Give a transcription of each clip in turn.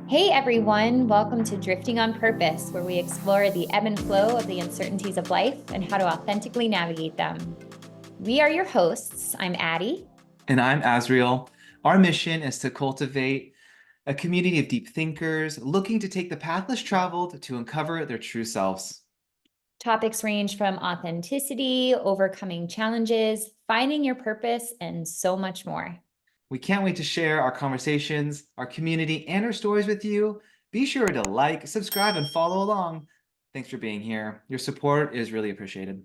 Hey everyone, welcome to Drifting on Purpose, where we explore the ebb and flow of the uncertainties of life and how to authentically navigate them. We are your hosts. I'm Addie. And I'm Azriel. Our mission is to cultivate a community of deep thinkers looking to take the path less traveled to uncover their true selves. Topics range from authenticity, overcoming challenges, finding your purpose, and so much more. We can't wait to share our conversations, our community, and our stories with you. Be sure to like, subscribe, and follow along. Thanks for being here. Your support is really appreciated.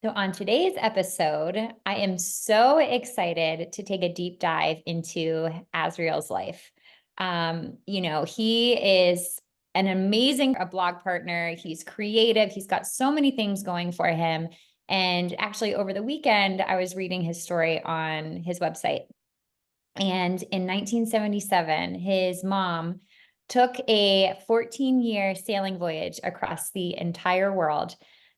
So, on today's episode, I am so excited to take a deep dive into Azriel's life. He is an amazing blog partner. He's creative. He's got so many things going for him. And actually, over the weekend, I was reading his story on his website. And in 1977, his mom took a 14-year sailing voyage across the entire world.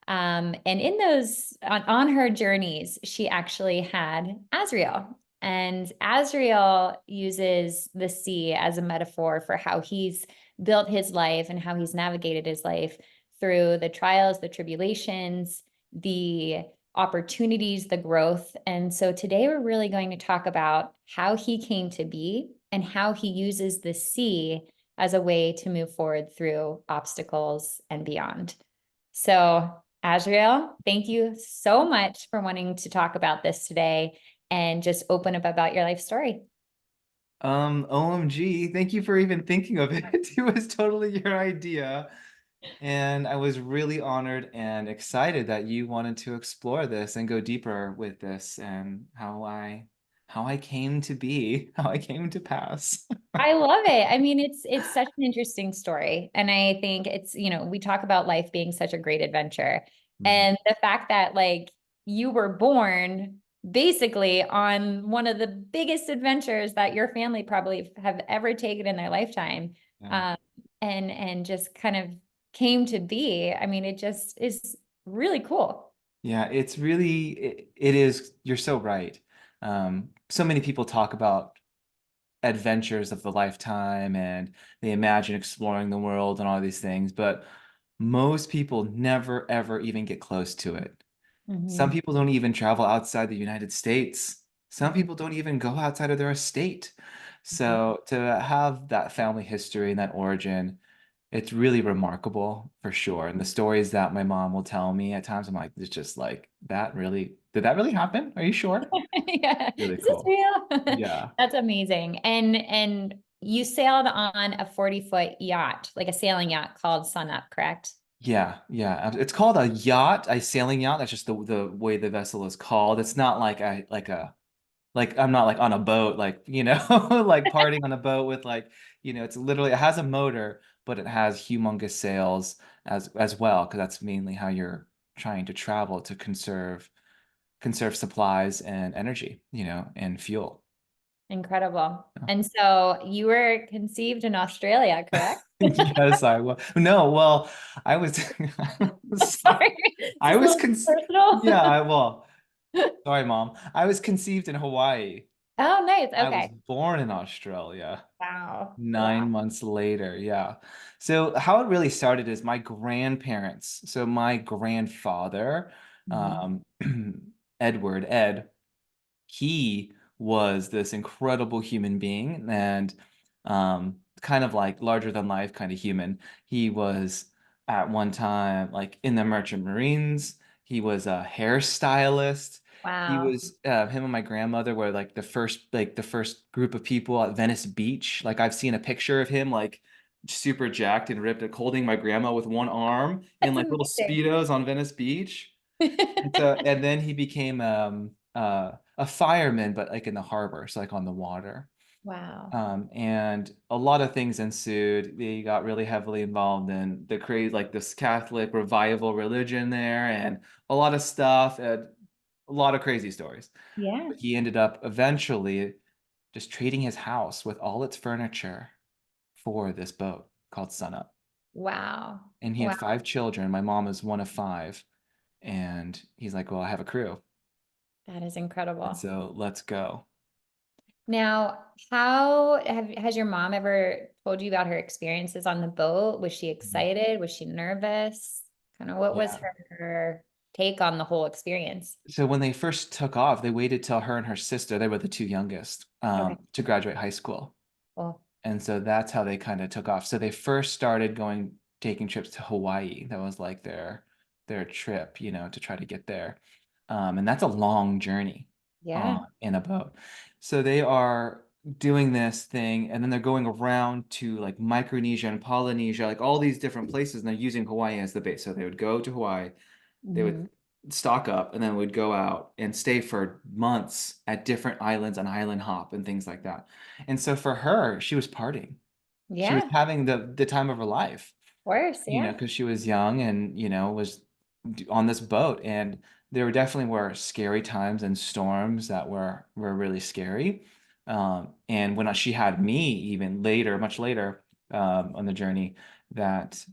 And in those, on her journeys, she actually had Azriel. And Azriel uses the sea as a metaphor for how he's built his life and how he's navigated his life through the trials, the tribulations, the opportunities, the growth. And so today we're really going to talk about how he came to be and how he uses the sea as a way to move forward through obstacles and beyond. So, Azriel, thank you so much for wanting to talk about this today and just open up about your life story. OMG, thank you for even thinking of it. It was totally your idea. And I was really honored and excited that you wanted to explore this and go deeper with this and how I came to be, how I came to pass. I love it. I mean, it's such an interesting story. And I think we talk about life being such a great adventure. Mhm. And the fact that like you were born basically on one of the biggest adventures that your family probably have ever taken in their lifetime. Yeah. Um, and just kind of came to be. I mean, it just is really cool. Yeah, it is, you're so right. So many people talk about adventures of the lifetime and they imagine exploring the world and all these things, but most people never ever even get close to it. Some Mhm. people don't even travel outside the United States. Some people don't even go outside of their estate. So to have that family history and that origin, it's really remarkable for sure. And the stories that my mom will tell me at times, I'm like, it's just like, did that really happen? Are you sure? Yeah. Really Is this cool. real? Yeah. That's amazing. And you sailed on a 40-foot yacht, like a sailing yacht called Sun Up, correct? Yeah, yeah. It's called a yacht, a sailing yacht. That's just the way the vessel is called. It's not like I'm not like on a boat, like, like partying on a boat with like, it's literally it has a motor, but it has humongous sails as well, because that's mainly how you're trying to travel to conserve supplies and energy, and fuel. Incredible. And so you were conceived in Australia, correct? Yes, I will. No, well, I was Sorry, I just a was little personal. yeah, I well, sorry, Mom. I was conceived in Hawaii. Oh, nice. I was Okay. born in Australia. Wow. Wow. 9 months later, yeah. So how it really started is my grandparents. So my grandfather, Mhm. um, Ed, he was this incredible human being and kind of like larger than life kind of human. He was at one time like in the Merchant Marines. He was a hairstylist. He Wow. was him and my grandmother were like the first group of people at Venice Beach. Like I've seen a picture of him like super jacked and ripped, like holding my grandma with one arm in That's like little amazing. speedos on Venice Beach. And then he became a fireman, but like in the harbor, so like on the water. Wow. And a lot of things ensued. They got really heavily involved in the crazy, like this Catholic revival religion there, and a lot of stuff, and a lot of crazy stories. Yeah. But he ended up eventually just trading his house with all its furniture for this boat called Sunup. Wow. And he had Wow. 5 children. My mom is one of 5. And he's like, well, I have a crew. That is And incredible. so let's go. Now, how has your mom ever told you about her experiences on the boat? Was she Mhm. excited? Was she nervous? Kind of what was Yeah. her take on the whole experience? So when they first took off, they waited till her and her sister, they were the two youngest, Okay, to graduate high school. cool. And so that's how they kind of took off. So they first started going taking trips to Hawaii. That was like their trip, to try to get there. And that's a long journey Yeah. in a boat. So they are doing this thing, and then they're going around to like Micronesia and Polynesia, like all these different places, and they're using Hawaii as the base. So they would go to Hawaii, they would Hmm. stock up, and then would go out and stay for months at different islands and island hop and things like that. And so for her, she was partying. She was Yeah, of having the time of her life, course. Yeah. because she was young and, was on this boat. And there definitely were scary times and storms that were really scary. And when she had me, even later, much later, on the journey, that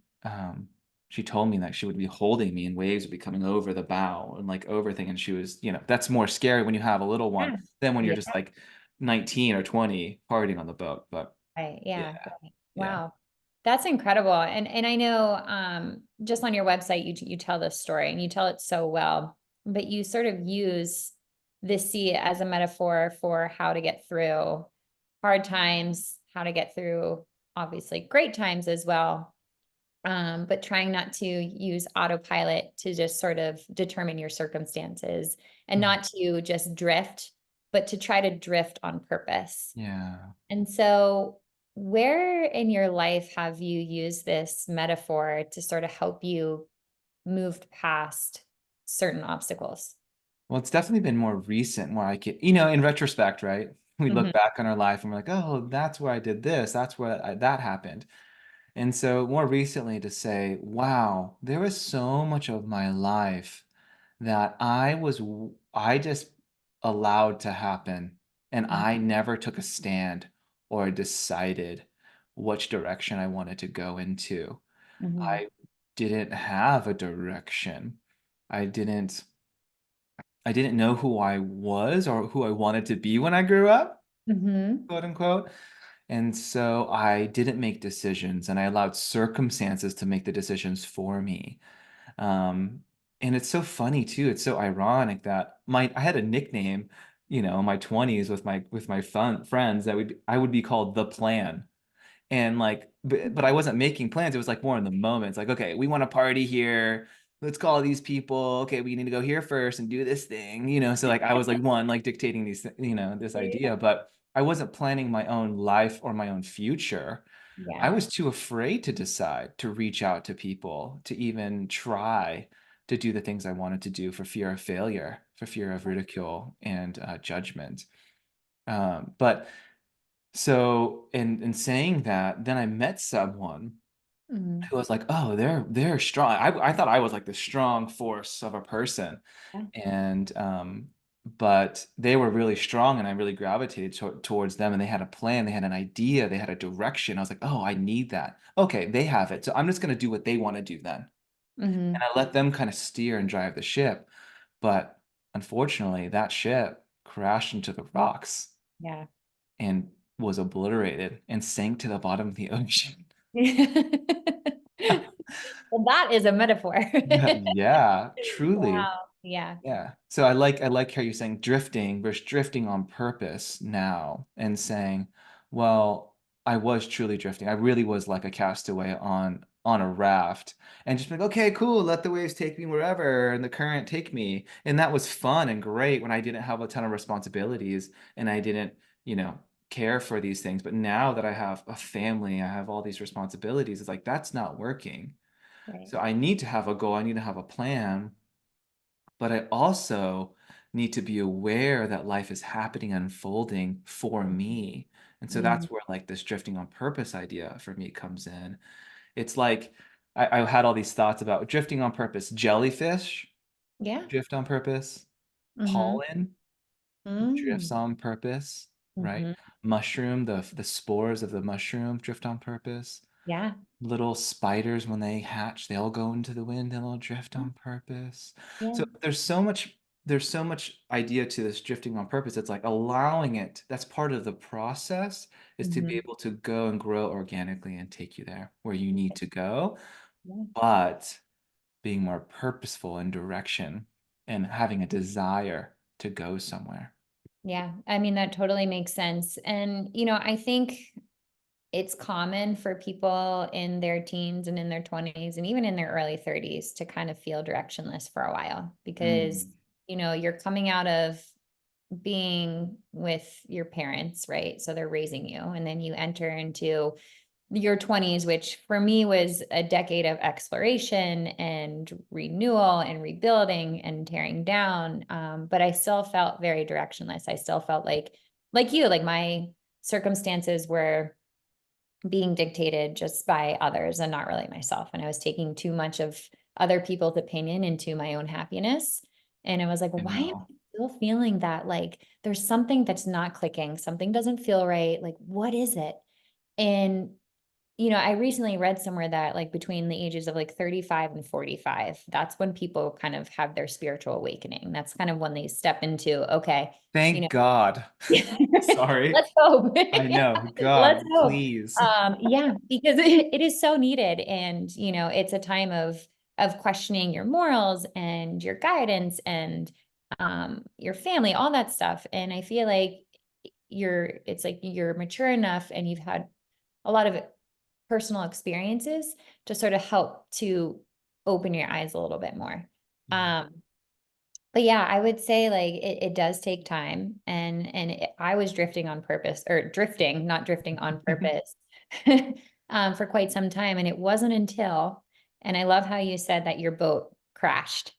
she told me that she would be holding me and waves would be coming over the bow and like over thing. And she was, that's more scary when you have a little one Yeah. than when you're Yeah. just like 19 or 20 partying on the boat. But Right. yeah, Yeah. Right. yeah. Wow. That's incredible. And I know just on your website you tell this story and you tell it so well, but you sort of use the sea as a metaphor for how to get through hard times, how to get through obviously great times as well. But trying not to use autopilot to just sort of determine your circumstances and Mhm. not to just drift, but to try to drift on purpose. Yeah. And so, where in your life have you used this metaphor to sort of help you move past certain obstacles? Well, it's definitely been more recent where I can, in retrospect, right? We look Mhm, back on our life and we're like, oh, that's where I did this. That's where that happened. And so more recently to say, wow, there was so much of my life that I just allowed to happen. And mhm, I never took a stand or decided which direction I wanted to go into. mhm, I didn't have a direction. I didn't I didn't know who I was or who I wanted to be when I grew up, mhm. quote unquote. And so I didn't make decisions and I allowed circumstances to make the decisions for me. Um, and it's so funny too. It's so ironic that I had a nickname, in my 20s with my fun friends that I would be called the plan. And like, but I wasn't making plans. It was like more in the moment. It's like, okay, we want to party here. Let's call these people. Okay, we need to go here first and do this thing, So like I was like one like dictating this Yeah. idea, but I wasn't planning my own life or my own future. I Yeah. was too afraid to decide to reach out to people, to even try to do the things I wanted to do for fear of failure, for fear of ridicule and judgment. But so in saying that, then I met someone Mhm. who was like, "Oh, they're strong." I thought I was like the strong force of a person, Yeah. and but they were really strong, and I really gravitated towards them. And they had a plan, they had an idea, they had a direction. I was like, "Oh, I need that." Okay, they have it, so I'm just gonna do what they want to do then, and Mhm. I let them kind of steer and drive the ship. But unfortunately, that ship crashed into the rocks Yeah. and was obliterated and sank to the bottom of the ocean. Well, that is a metaphor. Yeah, truly. Wow. Yeah. Yeah. So I like how you're saying drifting versus drifting on purpose now and saying, well, I was truly drifting. I really was like a castaway on a raft and just like, okay, cool, let the waves take me wherever and the current take me. And that was fun and great when I didn't have a ton of responsibilities and I didn't, care for these things. But now that I have a family, I have all these responsibilities, it's like that's not working. Right. So I need to have a goal, I need to have a plan, but I also need to be aware that life is happening and unfolding for me. And so Mhm. that's where like this drifting on purpose idea for me comes in. It's like I had all these thoughts about drifting on purpose. Jellyfish Yeah. drift on purpose. Mhm. Pollen drifts Mm. on purpose, right? Mhm. Mushroom, the spores of the mushroom drift on purpose. Yeah. Little spiders, when they hatch, they all go into the wind and they'll drift on purpose. Yeah. So there's so much. there's so much idea to this drifting on purpose. It's like allowing it. That's part of the process, is to be Mhm. able to go and grow organically and take you there where you need to go, Yeah. but being more purposeful in direction and having a desire to go somewhere. Yeah. I mean, that totally makes sense. And, you know, I think it's common for people in their teens and in their 20s and even in their early 30s to kind of feel directionless for a while because, Mm, you know, you're coming out of being with your parents, right? So they're raising you, and then you enter into your 20s, which for me was a decade of exploration and renewal and rebuilding and tearing down. But I still felt very directionless. I still felt like you, like my circumstances were being dictated just by others and not really myself. And I was taking too much of other people's opinion into my own happiness. And I was like, I why am know. I still feeling that? Like there's something that's not clicking, something doesn't feel right. Like, what is it? And you know, I recently read somewhere that like between the ages of like 35 and 45, that's when people kind of have their spiritual awakening. That's kind of when they step into, okay, you Thank know, God. Sorry. let's hope. I Yeah, know. let's God, hope. please. Yeah, because it is so needed. And, you know, it's a time of questioning your morals and your guidance and your family, all that stuff. And I feel like it's like you're mature enough and you've had a lot of personal experiences to sort of help to open your eyes a little bit more. Yeah. Um, but yeah, I would say like it does take time, and I was drifting on purpose, or drifting, not drifting on purpose, for quite some time. And it wasn't until, and I love how you said that your boat crashed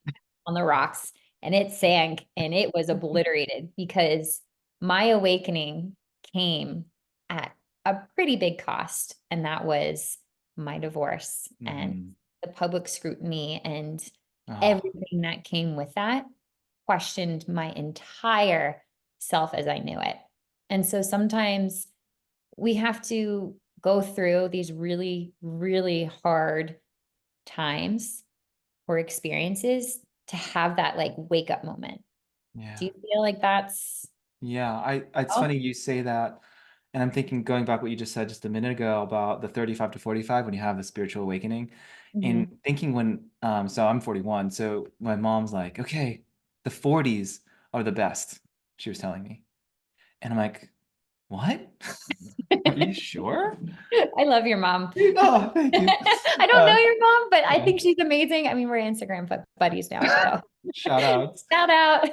on the rocks and it sank and it was obliterated, because my awakening came at a pretty big cost, and that was my divorce and Hmm. the public scrutiny and Oh, everything that came with that questioned my entire self as I knew it. And so sometimes we have to go through these really, really hard times or experiences to have that like wake up moment. Do yeah. you feel like that's Yeah, it's oh? funny you say that. And I'm thinking, going back what you just said just a minute ago about the 35 to 45 when you have the spiritual awakening. And Mhm. thinking when so I'm 41, so my mom's like, okay, the 40s are the best, she was telling me. And I'm like, what? Are you sure? I love your mom. Oh, thank you. I don't know Uh, your mom, but I yeah, think she's amazing. I mean, we're Instagram buddies now, so shout out. shout out.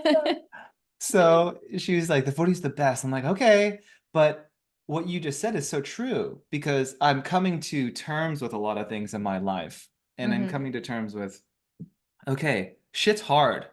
So she was like, the 40 is the best. I'm like, okay. But what you just said is so true, because I'm coming to terms with a lot of things in my life. And I'm Mhm, coming to terms with, okay, shit's hard.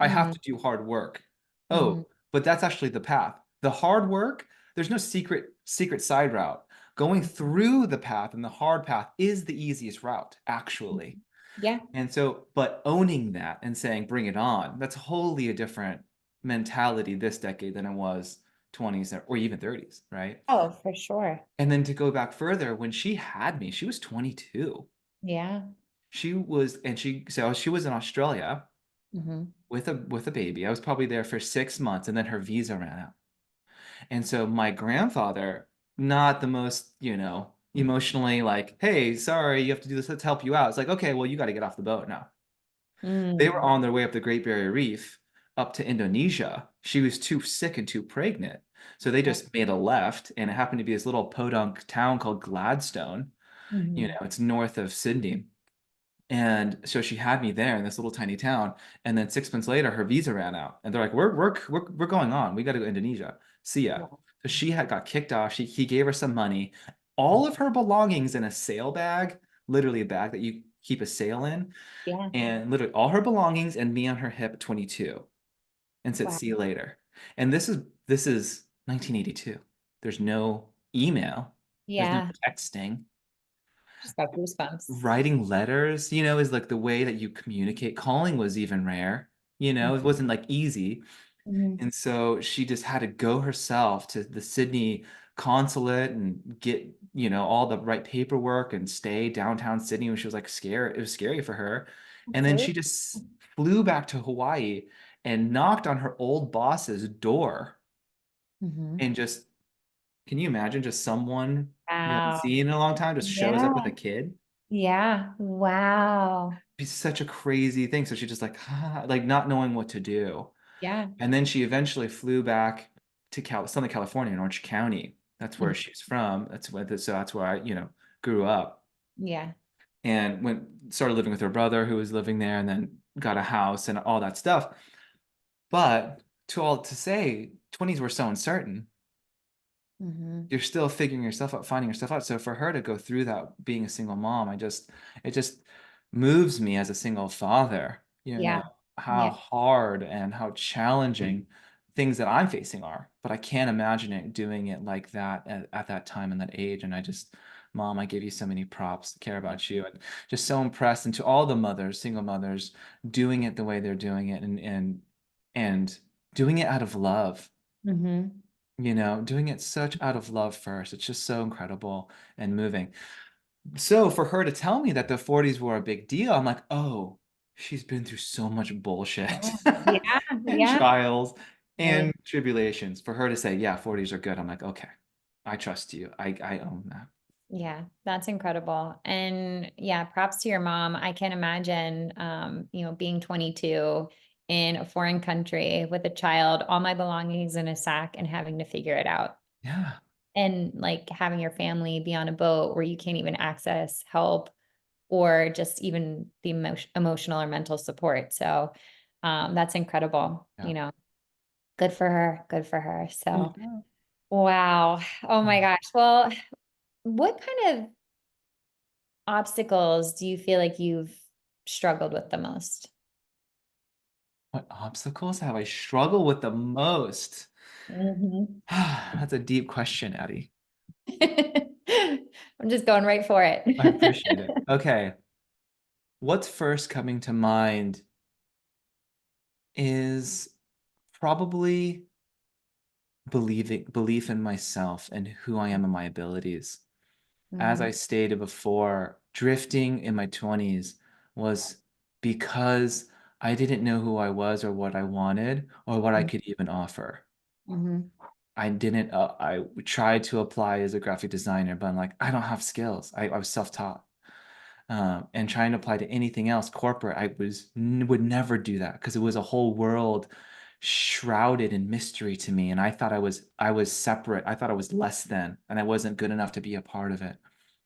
I have mhm, to do hard work. mhm, Oh, but that's actually the path. The hard work, there's no secret side route. Going through the path and the hard path is the easiest route, mhm. actually. Yeah. And so, but owning that and saying, bring it on, that's wholly a different mentality this decade than it was 20s or even 30s, right? Oh, for sure. And then to go back further, when she had me, she was 22. Yeah. So she was in Australia Mhm. with a baby. I was probably there for 6 months, and then her visa ran out. And so my grandfather, not the most, emotionally like, hey, sorry, you have to do this, let's help you out. It's like, okay, well, you got to get off the boat now. They were Mm. on their way up the Great Barrier Reef up to Indonesia. She was too sick and too pregnant. So they Yeah. just made a left, and it happened to be this little podunk town called Gladstone. Mhm. It's north of Sydney. And so she had me there in this little tiny town. And then 6 months later, her visa ran out. And they're like, we're going on. We got to go to Indonesia. See ya. Wow. So she had got kicked off. He gave her some money, all of her belongings in a sail bag, literally a bag that you keep a sail in, Yeah. and literally all her belongings and me on her hip at 22, and said, Wow. see you later. And this is 1982. There's no email. There's no Yeah. texting. Just got goosebumps. Writing letters, is like the way that you communicate. Calling was even rare. It wasn't like easy. Mhm. And so she just had to go herself to the Sydney consulate and get, all the right paperwork and stay downtown Sydney when she was like scared. It was scary for her. And then Absolutely. she just flew back to Hawaii. and knocked on her old boss's door Mhm. and just, can you imagine just someone you haven't Wow. seen in a long time just shows Yeah. up with a kid? Yeah. Wow. It's such a crazy thing. So she just like, like not knowing what to do. Yeah. And then she eventually flew back to Southern California in Orange County. That's where Mhm. she's from. So that's where I, grew up. Yeah. And started living with her brother who was living there, and then got a house and all that stuff. But to all to say, 20s were so uncertain. Mhm. You're still figuring yourself out, finding yourself out. So for her to go through that being a single mom, it just moves me as a single father, Yeah. how Yeah. hard and how challenging things that I'm facing are. But I can't imagine it doing it like that at that time and that age. And Mom, I give you so many props, care about you, and just so impressed. And to all the mothers, single mothers, doing it the way they're doing it, and doing it out of love, Mhm. doing it such out of love first. It's just so incredible and moving. So for her to tell me that the 40s were a big deal, I'm like, oh, she's been through so much bullshit Yeah. and Yeah. trials Right. and tribulations. For her to say, yeah, 40s are good, I'm like, okay, I trust you. I own that. Yeah, that's incredible. And yeah, props to your mom. I can imagine, being 22 in a foreign country with a child, all my belongings in a sack and having to figure it out. Yeah. And like having your family be on a boat where you can't even access help or just even the emotional or mental support. So that's incredible. Yeah. Good for her. Good for her. So, Yeah. wow. Oh my gosh. Well, what kind of obstacles do you feel like you've struggled with the most? What obstacles have I struggled with the most? Mhm. That's a deep question, Addie. I'm just going right for it. I appreciate it. Okay. What's first coming to mind is probably belief in myself and who I am and my abilities. As I Mhm, stated before, drifting in my 20s was because I didn't know who I was or what I wanted or what I mm, could even offer. mhm, I didn't, I tried to apply as a graphic designer, but I'm like, I don't have skills. I was self-taught. And trying to apply to anything else corporate, would never do that because it was a whole world shrouded in mystery to me, and I was separate. I thought I was less than, and I wasn't good enough to be a part of it.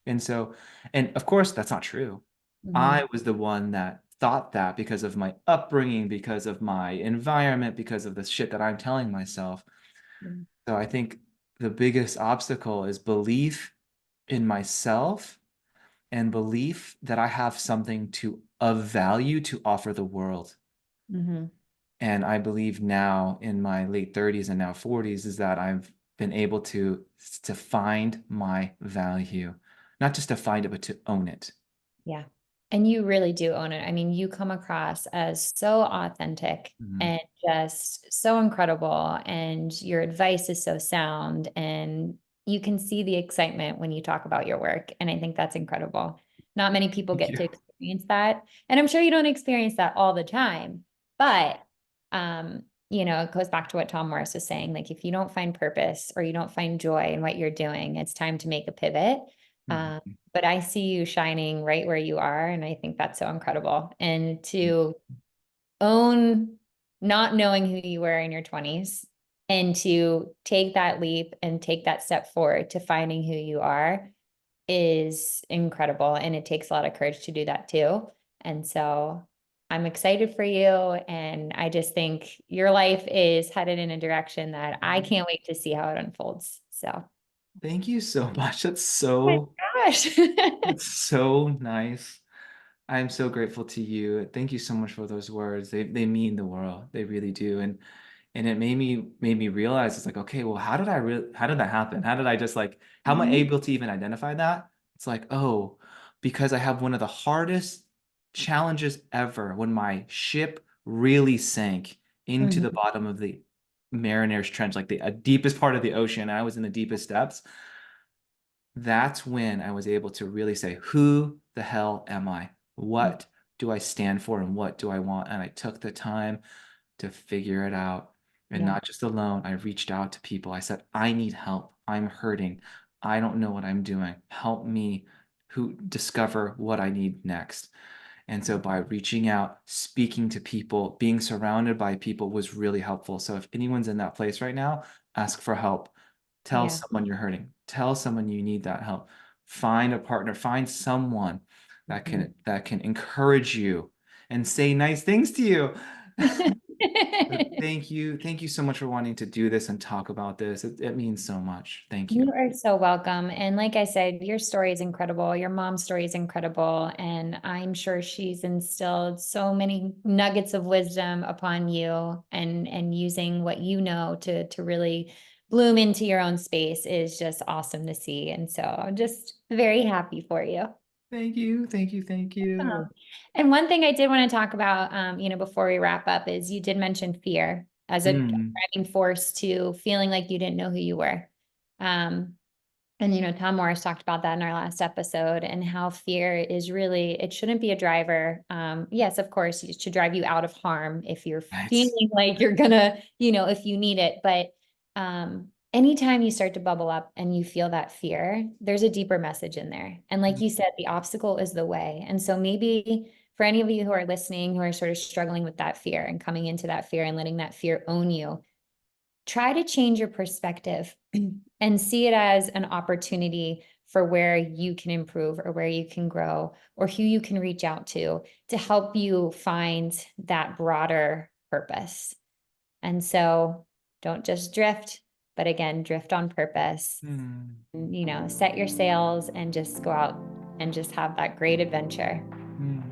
And of course that's not true. I mhm, was the one that thought that because of my upbringing, because of my environment, because of the shit that I'm telling myself. mm, So I think the biggest obstacle is belief in myself and belief that I have something of value to offer the world. mhm, And I believe now in my late 30s and now 40s is that I've been able to find my value, not just to find it, but to own it. yeah. And you really do own it. I mean, you come across as so authentic Mhm. and just so incredible, and your advice is so sound, and you can see the excitement when you talk about your work, and I think that's incredible. Not many people Thank get you. to experience that, and I'm sure you don't experience that all the time, but it goes back to what Tom Morris was saying, like if you don't find purpose or you don't find joy in what you're doing, it's time to make a pivot. Um, Mhm. but I see you shining right where you are. And I think that's so incredible. And to own not knowing who you were in your 20s and to take that leap and take that step forward to finding who you are is incredible. And it takes a lot of courage to do that too. And so I'm excited for you. And I just think your life is headed in a direction that I can't wait to see how it unfolds. So, Thank you so much. oh my gosh. That's so nice. I'm so grateful to you. Thank you so much for those words. They mean the world. They really do. And it made me realize it's like, okay, well, how did that happen? How did I just like how am I Mhm, able to even identify that? It's like, oh, because I have one of the hardest challenges ever when my ship really sank into the mhm, bottom of the Mariner's Trench, like the deepest part of the ocean. I was in the deepest depths. That's when I was able to really say, who the hell am I? mhm, What do I stand for and what do I want? And I took the time to figure it out. And Yeah. not just alone. I reached out to people. I said, I need help. I'm hurting. I don't know what I'm doing. Help me who discover what I need next. And so by reaching out, speaking to people, being surrounded by people was really helpful. So if anyone's in that place right now, ask for help. Tell Yeah. someone you're hurting. Tell someone you need that help. Find a partner, find someone Mhm. that can encourage you and say nice things to you. But thank you. Thank you so much for wanting to do this and talk about this. It means so much. Thank you. You are so welcome. And like I said, your story is incredible. Your mom's story is incredible. And I'm sure she's instilled so many nuggets of wisdom upon you, and using what you know to really bloom into your own space is just awesome to see. And so I'm just very happy for you. Thank you. Thank you. Thank Oh. you. And one thing I did want to talk about, before we wrap up, is you did mention fear as a Mm, driving force to feeling like you didn't know who you were. Um, and, Tom Morris talked about that in our last episode, and how fear is really, it shouldn't be a driver. Yes, of course, it should drive you out of harm if you're right. feeling like you're gonna, if you need it. But anytime you start to bubble up and you feel that fear, there's a deeper message in there. And like you said, the obstacle is the way. And so maybe for any of you who are listening, who are sort of struggling with that fear and coming into that fear and letting that fear own you, try to change your perspective and see it as an opportunity for where you can improve, or where you can grow, or who you can reach out to help you find that broader purpose. And so don't just drift, but again, drift on purpose. Mm, Set your sails and just go out and just have that great adventure. mm.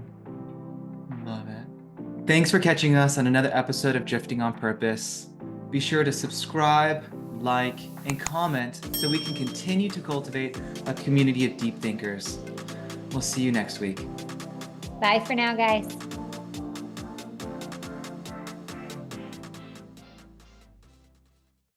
Love it. Thanks for catching us on another episode of Drifting on Purpose. Be sure to subscribe, like, and comment so we can continue to cultivate a community of deep thinkers. We'll see you next week. Bye for now, guys.